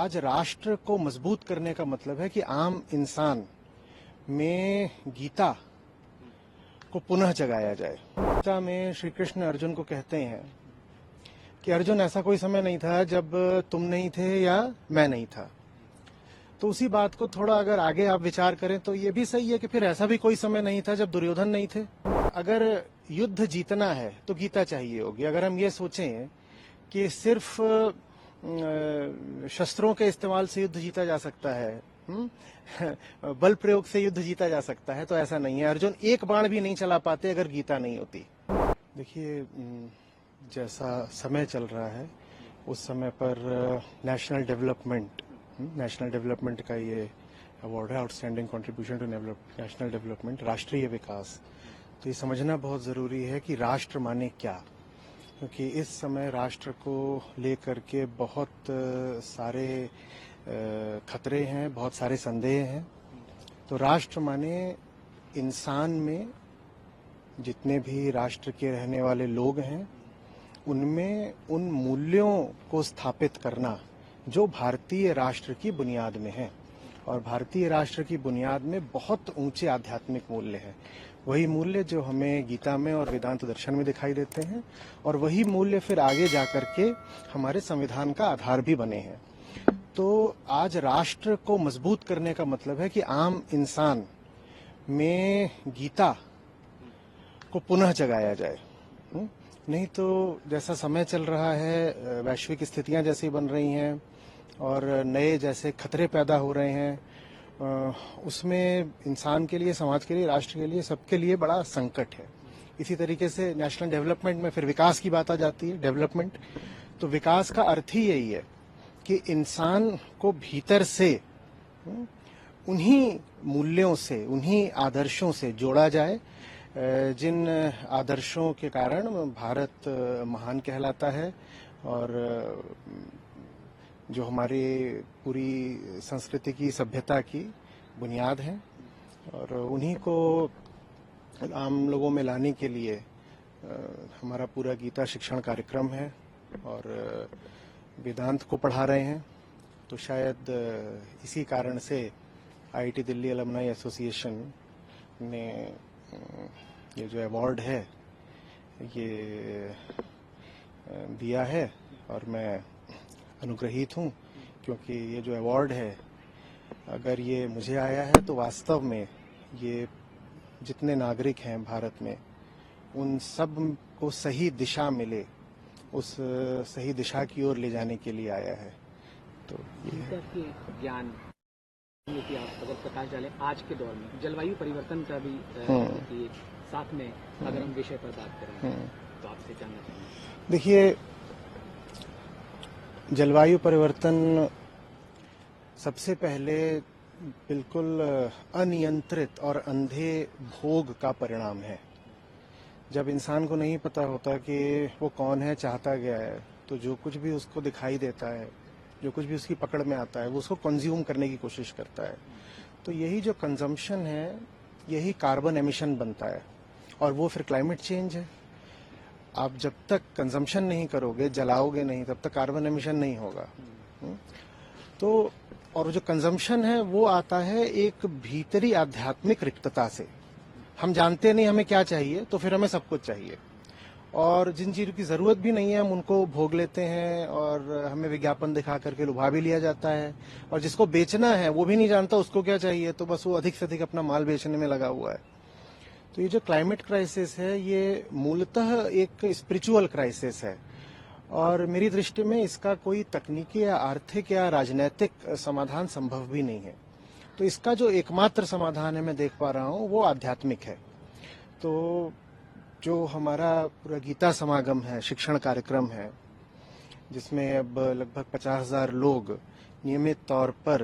आज राष्ट्र को मजबूत करने का मतलब है कि आम इंसान में गीता को पुनः जगाया जाए। गीता में श्री कृष्ण अर्जुन को कहते हैं कि अर्जुन, ऐसा कोई समय नहीं था जब तुम नहीं थे या मैं नहीं था। तो उसी बात को थोड़ा अगर आगे आप विचार करें तो ये भी सही है कि फिर ऐसा भी कोई समय नहीं था जब दुर्योधन नहीं थे। अगर युद्ध जीतना है तो गीता चाहिए होगी। अगर हम ये सोचें कि सिर्फ शस्त्रों के इस्तेमाल से युद्ध जीता जा सकता है, बल प्रयोग से युद्ध जीता जा सकता है, तो ऐसा नहीं है। अर्जुन एक बाण भी नहीं चला पाते अगर गीता नहीं होती। देखिए, जैसा समय चल रहा है उस समय पर नेशनल डेवलपमेंट का ये अवार्ड है, outstanding contribution to national development, राष्ट्रीय विकास। तो ये समझना बहुत जरूरी है कि राष्ट्र माने क्या, क्योंकि इस समय राष्ट्र को लेकर के बहुत सारे खतरे हैं, बहुत सारे संदेह हैं। तो राष्ट्र माने इंसान में जितने भी राष्ट्र के रहने वाले लोग हैं उनमें उन मूल्यों को स्थापित करना जो भारतीय राष्ट्र की बुनियाद में है। और भारतीय राष्ट्र की बुनियाद में बहुत ऊंचे आध्यात्मिक मूल्य हैं। वही मूल्य जो हमें गीता में और वेदांत दर्शन में दिखाई देते हैं, और वही मूल्य फिर आगे जाकर के हमारे संविधान का आधार भी बने हैं। तो आज राष्ट्र को मजबूत करने का मतलब है कि आम इंसान में गीता को पुनः जगाया जाए। नहीं तो जैसा समय चल रहा है, वैश्विक स्थितियां जैसी बन रही हैं और नए जैसे खतरे पैदा हो रहे हैं, उसमें इंसान के लिए, समाज के लिए, राष्ट्र के लिए, सबके लिए बड़ा संकट है। इसी तरीके से नेशनल डेवलपमेंट में फिर विकास की बात आ जाती है। डेवलपमेंट तो विकास का अर्थ ही यही है कि इंसान को भीतर से उन्हीं मूल्यों से, उन्हीं आदर्शों से जोड़ा जाए जिन आदर्शों के कारण भारत महान कहलाता है और जो हमारी पूरी संस्कृति की, सभ्यता की बुनियाद है। और उन्हीं को आम लोगों में लाने के लिए हमारा पूरा गीता शिक्षण कार्यक्रम है और वेदांत को पढ़ा रहे हैं। तो शायद इसी कारण से IIT दिल्ली अलुमनाई एसोसिएशन ने ये जो अवार्ड है ये दिया है, और मैं अनुग्रहित हूँ, क्योंकि ये जो अवार्ड है, अगर ये मुझे आया है तो वास्तव में ये जितने नागरिक हैं भारत में उन सब को सही दिशा मिले, उस सही दिशा की ओर ले जाने के लिए आया है। तो ये ज्ञान कि आप अगर प्रकाश डालें आज के दौर में जलवायु परिवर्तन का भी साथ में अगर हम विषय पर बात करें तो आपसे जानना चाहेंगे। देखिए, जलवायु परिवर्तन सबसे पहले बिल्कुल अनियंत्रित और अंधे भोग का परिणाम है। जब इंसान को नहीं पता होता कि वो कौन है, चाहता क्या है, तो जो कुछ भी उसको दिखाई देता है, जो कुछ भी उसकी पकड़ में आता है, वो उसको कंज्यूम करने की कोशिश करता है। तो यही जो कंजम्पशन है, यही कार्बन एमिशन बनता है, और वो फिर क्लाइमेट चेंज है। आप जब तक कंजम्पशन नहीं करोगे, जलाओगे नहीं, तब तक कार्बन एमिशन नहीं होगा। तो और जो कंजम्पशन है वो आता है एक भीतरी आध्यात्मिक रिक्तता से। हम जानते नहीं हमें क्या चाहिए, तो फिर हमें सब कुछ चाहिए, और जिन चीजों की जरूरत भी नहीं है हम उनको भोग लेते हैं, और हमें विज्ञापन दिखा करके लुभा भी लिया जाता है। और जिसको बेचना है वो भी नहीं जानता उसको क्या चाहिए, तो बस वो अधिक से अधिक अपना माल बेचने में लगा हुआ है। तो ये जो क्लाइमेट क्राइसिस है ये मूलतः एक स्पिरिचुअल क्राइसिस है, और मेरी दृष्टि में इसका कोई तकनीकी या आर्थिक या राजनीतिक समाधान संभव भी नहीं है। तो इसका जो एकमात्र समाधान है, मैं देख पा रहा हूँ, वो आध्यात्मिक है। तो जो हमारा पूरा गीता समागम है, शिक्षण कार्यक्रम है, जिसमें अब लगभग 50,000 लोग नियमित तौर पर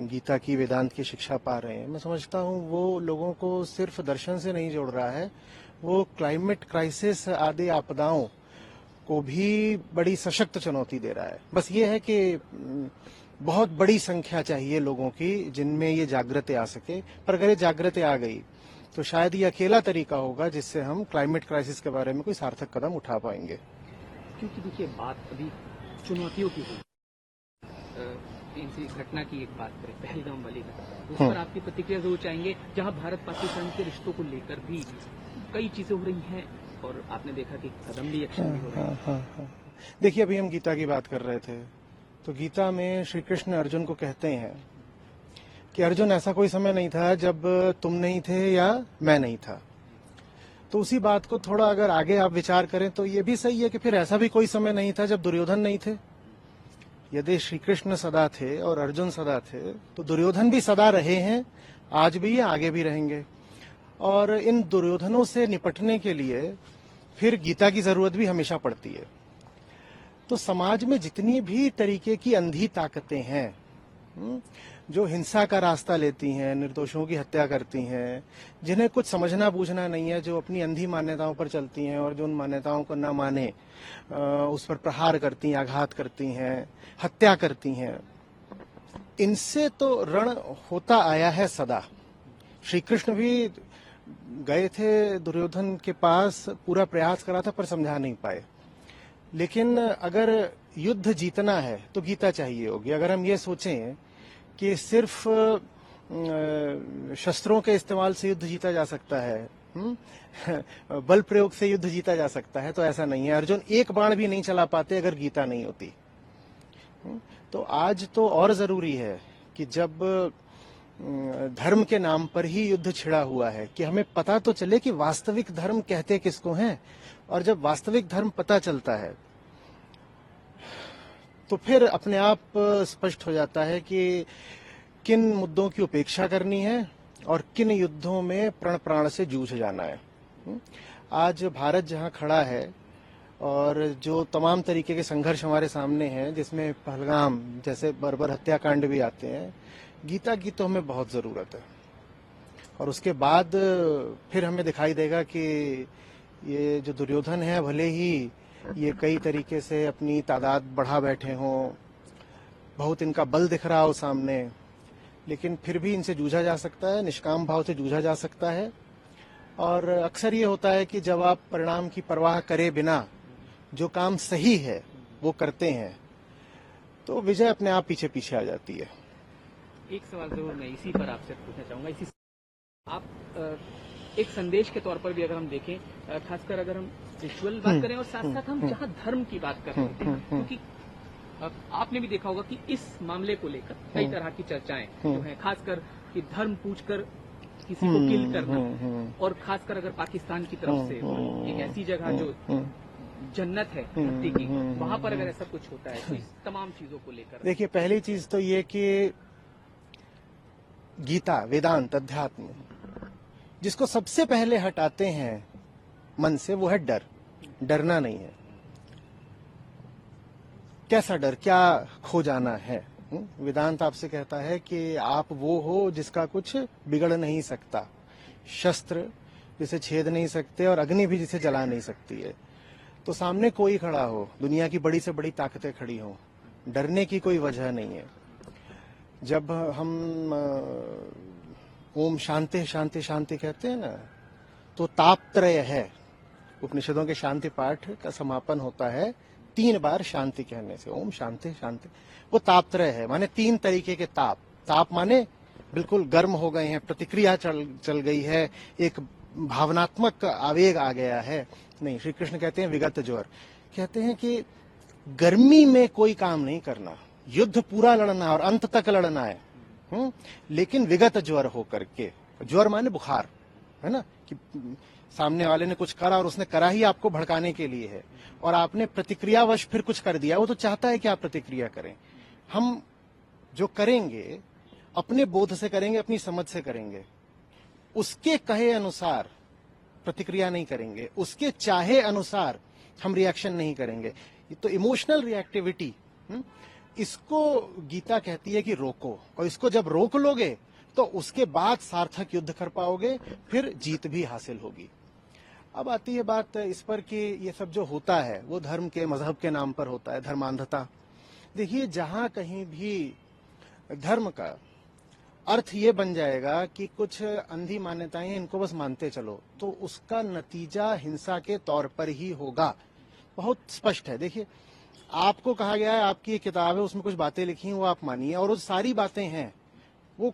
गीता की, वेदांत की शिक्षा पा रहे हैं, मैं समझता हूँ वो लोगों को सिर्फ दर्शन से नहीं जोड़ रहा है, वो क्लाइमेट क्राइसिस आदि आपदाओं को भी बड़ी सशक्त चुनौती दे रहा है। बस ये है कि बहुत बड़ी संख्या चाहिए लोगों की जिनमें ये जागृति आ सके, पर अगर ये जागृति आ गई तो शायद ये अकेला तरीका होगा जिससे हम क्लाइमेट क्राइसिस के बारे में कोई सार्थक कदम उठा पाएंगे। क्योंकि देखिए, बात अभी चुनौतियों की हुई, इनसी घटना की एक बात करें, पहलगाम वाली घटना, उस पर आपकी प्रतिक्रिया जरूर चाहेंगे, जहां भारत पाकिस्तान के रिश्तों को लेकर भी कई चीजें हो रही हैं और आपने देखा कि कदम भी एक्शन भी हो रहे हैं। देखिए, अभी हम गीता की बात कर रहे थे, तो गीता में श्री कृष्ण अर्जुन को कहते हैं कि अर्जुन, ऐसा कोई समय नहीं था जब तुम नहीं थे या मैं नहीं था। तो उसी बात को थोड़ा अगर आगे आप विचार करें तो ये भी सही है कि फिर ऐसा भी कोई समय नहीं था जब दुर्योधन नहीं थे। यदि श्री कृष्ण सदा थे और अर्जुन सदा थे, तो दुर्योधन भी सदा रहे हैं, आज भी है, आगे भी रहेंगे। और इन दुर्योधनों से निपटने के लिए फिर गीता की जरूरत भी हमेशा पड़ती है। तो समाज में जितनी भी तरीके की अंधी ताकतें हैं, जो हिंसा का रास्ता लेती हैं, निर्दोषों की हत्या करती हैं, जिन्हें कुछ समझना बूझना नहीं है, जो अपनी अंधी मान्यताओं पर चलती हैं और जो उन मान्यताओं को न माने उस पर प्रहार करती हैं, आघात करती हैं, हत्या करती हैं, इनसे तो रण होता आया है सदा। श्री कृष्ण भी गए थे दुर्योधन के पास, पूरा प्रयास करा था पर समझा नहीं पाए। लेकिन अगर युद्ध जीतना है तो गीता चाहिए होगी। अगर हम ये सोचें कि सिर्फ शस्त्रों के इस्तेमाल से युद्ध जीता जा सकता है, बल प्रयोग से युद्ध जीता जा सकता है, तो ऐसा नहीं है। अर्जुन एक बाण भी नहीं चला पाते अगर गीता नहीं होती। तो आज तो और जरूरी है कि जब धर्म के नाम पर ही युद्ध छिड़ा हुआ है, कि हमें पता तो चले कि वास्तविक धर्म कहते किसको हैं। और जब वास्तविक धर्म पता चलता है तो फिर अपने आप स्पष्ट हो जाता है कि किन मुद्दों की उपेक्षा करनी है और किन युद्धों में प्रण प्राण से जूझ जाना है। आज भारत जहां खड़ा है और जो तमाम तरीके के संघर्ष हमारे सामने हैं, जिसमें पहलगाम जैसे बर्बर हत्याकांड भी आते हैं, गीता की तो हमें बहुत जरूरत है। और उसके बाद फिर हमें दिखाई देगा कि ये जो दुर्योधन है, भले ही ये कई तरीके से अपनी तादाद बढ़ा बैठे हों, बहुत इनका बल दिख रहा हो सामने, लेकिन फिर भी इनसे जूझा जा सकता है, निष्काम भाव से जूझा जा सकता है। और अक्सर ये होता है कि जब आप परिणाम की परवाह करे बिना जो काम सही है वो करते हैं, तो विजय अपने आप पीछे पीछे आ जाती है। एक सवाल जरूर मैं इसी पर आपसे पूछना चाहूंगा। इसी आप एक संदेश के तौर पर भी अगर हम देखें, खासकर अगर हम रिचुअल बात करें और साथ साथ हम जहां धर्म की बात कर रहे थे, क्योंकि आपने भी देखा होगा कि इस मामले को लेकर कई तरह की चर्चाएं जो हैं, खासकर कि धर्म पूछकर किसी को किल करना, और खासकर अगर पाकिस्तान की तरफ से एक ऐसी जगह जो जन्नत है धरती की, वहां पर अगर ऐसा कुछ होता है तो इस तमाम चीजों को लेकर देखिए, पहली चीज तो ये कि गीता, वेदांत, अध्यात्म जिसको सबसे पहले हटाते हैं मन से, वो है डर। डरना नहीं है। कैसा डर? क्या खो जाना है? वेदांत आपसे कहता है कि आप वो हो जिसका कुछ बिगड़ नहीं सकता, शस्त्र जिसे छेद नहीं सकते और अग्नि भी जिसे जला नहीं सकती है। तो सामने कोई खड़ा हो, दुनिया की बड़ी से बड़ी ताकतें खड़ी हों, डरने की कोई वजह नहीं है। जब हम ओम शांति शांति शांति कहते हैं ना, तो तापत्रय है। उपनिषदों के शांति पाठ का समापन होता है 3 बार शांति कहने से, ओम शांति शांति। वो तापत्रय है, माने 3 तरीके के ताप। ताप माने बिल्कुल गर्म हो गए हैं, प्रतिक्रिया चल गई है, एक भावनात्मक आवेग आ गया है। नहीं, श्री कृष्ण कहते हैं विगत ज्वर। कहते हैं कि गर्मी में कोई काम नहीं करना, युद्ध पूरा लड़ना और अंत तक लड़ना है, लेकिन विगत ज्वर होकर के। ज्वर माने बुखार, है ना, कि सामने वाले ने कुछ करा और उसने करा ही आपको भड़काने के लिए है, और आपने प्रतिक्रियावश फिर कुछ कर दिया। वो तो चाहता है कि आप प्रतिक्रिया करें। हम जो करेंगे अपने बोध से करेंगे, अपनी समझ से करेंगे, उसके कहे अनुसार प्रतिक्रिया नहीं करेंगे, उसके चाहे अनुसार हम रिएक्शन नहीं करेंगे। तो इमोशनल रिएक्टिविटी, इसको गीता कहती है कि रोको, और इसको जब रोक लोगे तो उसके बाद सार्थक युद्ध कर पाओगे, फिर जीत भी हासिल होगी। अब आती है बात इस पर कि ये सब जो होता है वो धर्म के, मजहब के नाम पर होता है, धर्मांधता। देखिए, जहां कहीं भी धर्म का अर्थ ये बन जाएगा कि कुछ अंधी मान्यताएं इनको बस मानते चलो, तो उसका नतीजा हिंसा के तौर पर ही होगा। बहुत स्पष्ट है। देखिए, आपको कहा गया है, आपकी एक किताब है, उसमें कुछ बातें लिखी हैं, वो आप मानिए, और वो सारी बातें हैं वो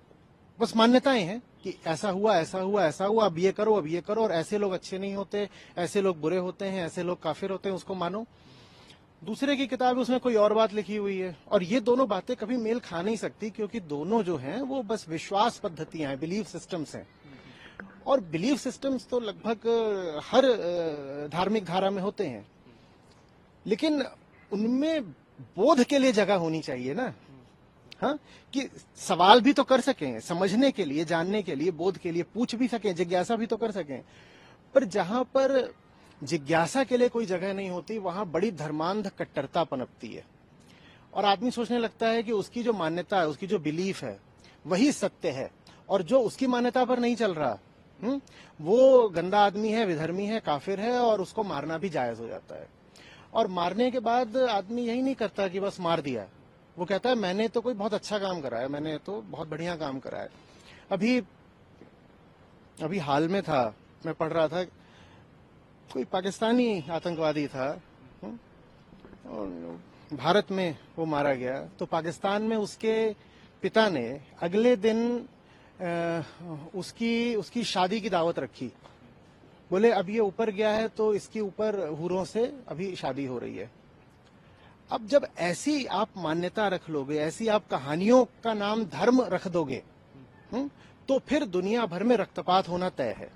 बस मान्यताएं हैं कि ऐसा हुआ, ऐसा हुआ, ऐसा हुआ, अब ये करो, अब ये करो, और ऐसे लोग अच्छे नहीं होते, ऐसे लोग बुरे होते हैं, ऐसे लोग काफिर होते हैं, उसको मानो। दूसरे की किताब है, उसमें कोई और बात लिखी हुई है, और ये दोनों बातें कभी मेल खा नहीं सकती, क्योंकि दोनों जो हैं वो बस विश्वास पद्धतियां हैं, बिलीफ सिस्टम्स हैं। और बिलीफ सिस्टम्स तो लगभग हर धार्मिक धारा में होते हैं, लेकिन उनमें बोध के लिए जगह होनी चाहिए ना। हाँ, कि सवाल भी तो कर सकें, समझने के लिए, जानने के लिए, बोध के लिए पूछ भी सकें, जिज्ञासा भी तो कर सकें। पर जहां पर जिज्ञासा के लिए कोई जगह नहीं होती, वहां बड़ी धर्मांध कट्टरता पनपती है, और आदमी सोचने लगता है कि उसकी जो मान्यता है, उसकी जो बिलीफ है, वही सत्य है, और जो उसकी मान्यता पर नहीं चल रहा, वो गंदा आदमी है, विधर्मी है, काफिर है, और उसको मारना भी जायज हो जाता है। और मारने के बाद आदमी यही नहीं करता कि बस मार दिया, वो कहता है मैंने तो कोई बहुत अच्छा काम करा है, मैंने तो बहुत बढ़िया काम करा है। अभी हाल में था, मैं पढ़ रहा था, कोई पाकिस्तानी आतंकवादी था, और भारत में वो मारा गया, तो पाकिस्तान में उसके पिता ने अगले दिन उसकी शादी की दावत रखी। बोले अब ये ऊपर गया है तो इसके ऊपर हूरों से अभी शादी हो रही है। अब जब ऐसी आप मान्यता रख लोगे, ऐसी आप कहानियों का नाम धर्म रख दोगे, तो फिर दुनिया भर में रक्तपात होना तय है।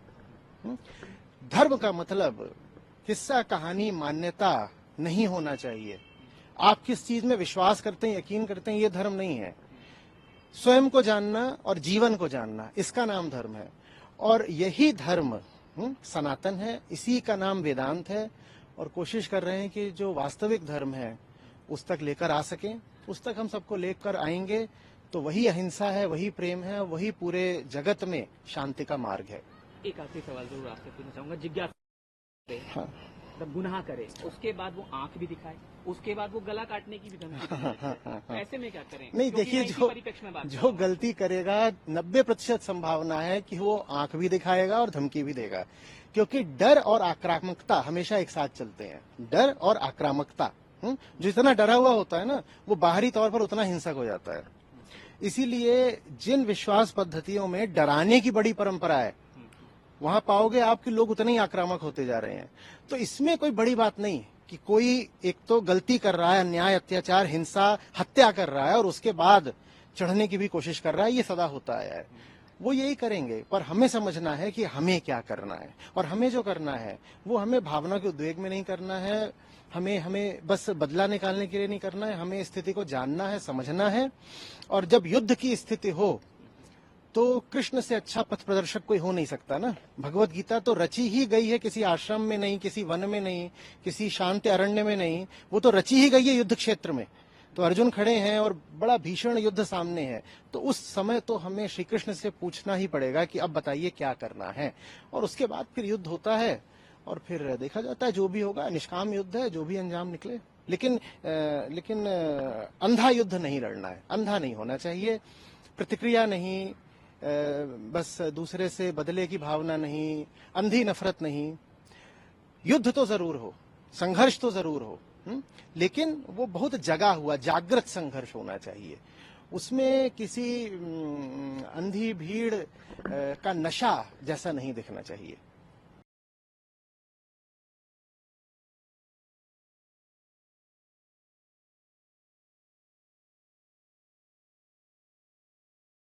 धर्म का मतलब किस्सा, कहानी, मान्यता नहीं होना चाहिए। आप किस चीज में विश्वास करते हैं, यकीन करते हैं, ये धर्म नहीं है। स्वयं को जानना और जीवन को जानना, इसका नाम धर्म है, और यही धर्म सनातन है, इसी का नाम वेदांत है। और कोशिश कर रहे हैं कि जो वास्तविक धर्म है उस तक लेकर आ सकें, उस तक हम सबको लेकर आएंगे तो वही अहिंसा है, वही प्रेम है, वही पूरे जगत में शांति का मार्ग है। एक आखिरी सवाल जरूर आपसे पूछना चाहूंगा। जिज्ञासा, हाँ, जब गुनाह करे उसके बाद वो आंख भी दिखाए, उसके बाद वो गला काटने की भी धमकी देता है। ऐसे में क्या करें? नहीं, क्योंकि देखिए, मैं इसी परिप्रेक्ष्य में बात कर रहा जो हूं। गलती करेगा 90% संभावना है कि वो आंख भी दिखाएगा और धमकी भी देगा, क्योंकि डर और आक्रामकता हमेशा एक साथ चलते हैं। डर और आक्रामकता, जो इतना डरा हुआ होता है ना, वो बाहरी तौर पर उतना हिंसक हो जाता है। इसीलिए जिन विश्वास पद्धतियों में डराने की बड़ी परंपरा है, वहां पाओगे आपके लोग उतने ही आक्रामक होते जा रहे हैं। तो इसमें कोई बड़ी बात नहीं कि कोई एक तो गलती कर रहा है, अन्याय, अत्याचार, हिंसा, हत्या कर रहा है, और उसके बाद चढ़ने की भी कोशिश कर रहा है, ये सदा होता आया है। वो यही करेंगे, पर हमें समझना है कि हमें क्या करना है, और हमें जो करना है वो हमें भावना के उद्वेग में नहीं करना है, हमें बस बदला निकालने के लिए नहीं करना है, हमें स्थिति को जानना है, समझना है। और जब युद्ध की स्थिति हो तो कृष्ण से अच्छा पथ प्रदर्शक कोई हो नहीं सकता ना। भगवत गीता तो रची ही गई है किसी आश्रम में नहीं, किसी वन में नहीं, किसी शांत अरण्य में नहीं, वो तो रची ही गई है युद्ध क्षेत्र में। तो अर्जुन खड़े हैं और बड़ा भीषण युद्ध सामने है, तो उस समय तो हमें श्री कृष्ण से पूछना ही पड़ेगा कि अब बताइए क्या करना है, और उसके बाद फिर युद्ध होता है, और फिर देखा जाता है जो भी होगा। निष्काम युद्ध है, जो भी अंजाम निकले, लेकिन अंधा युद्ध नहीं लड़ना है, अंधा नहीं होना चाहिए, प्रतिक्रिया नहीं, बस दूसरे से बदले की भावना नहीं, अंधी नफरत नहीं। युद्ध तो जरूर हो, संघर्ष तो जरूर हो, लेकिन वो बहुत जगा हुआ, जागृत संघर्ष होना चाहिए। उसमें किसी अंधी भीड़ का नशा जैसा नहीं दिखना चाहिए।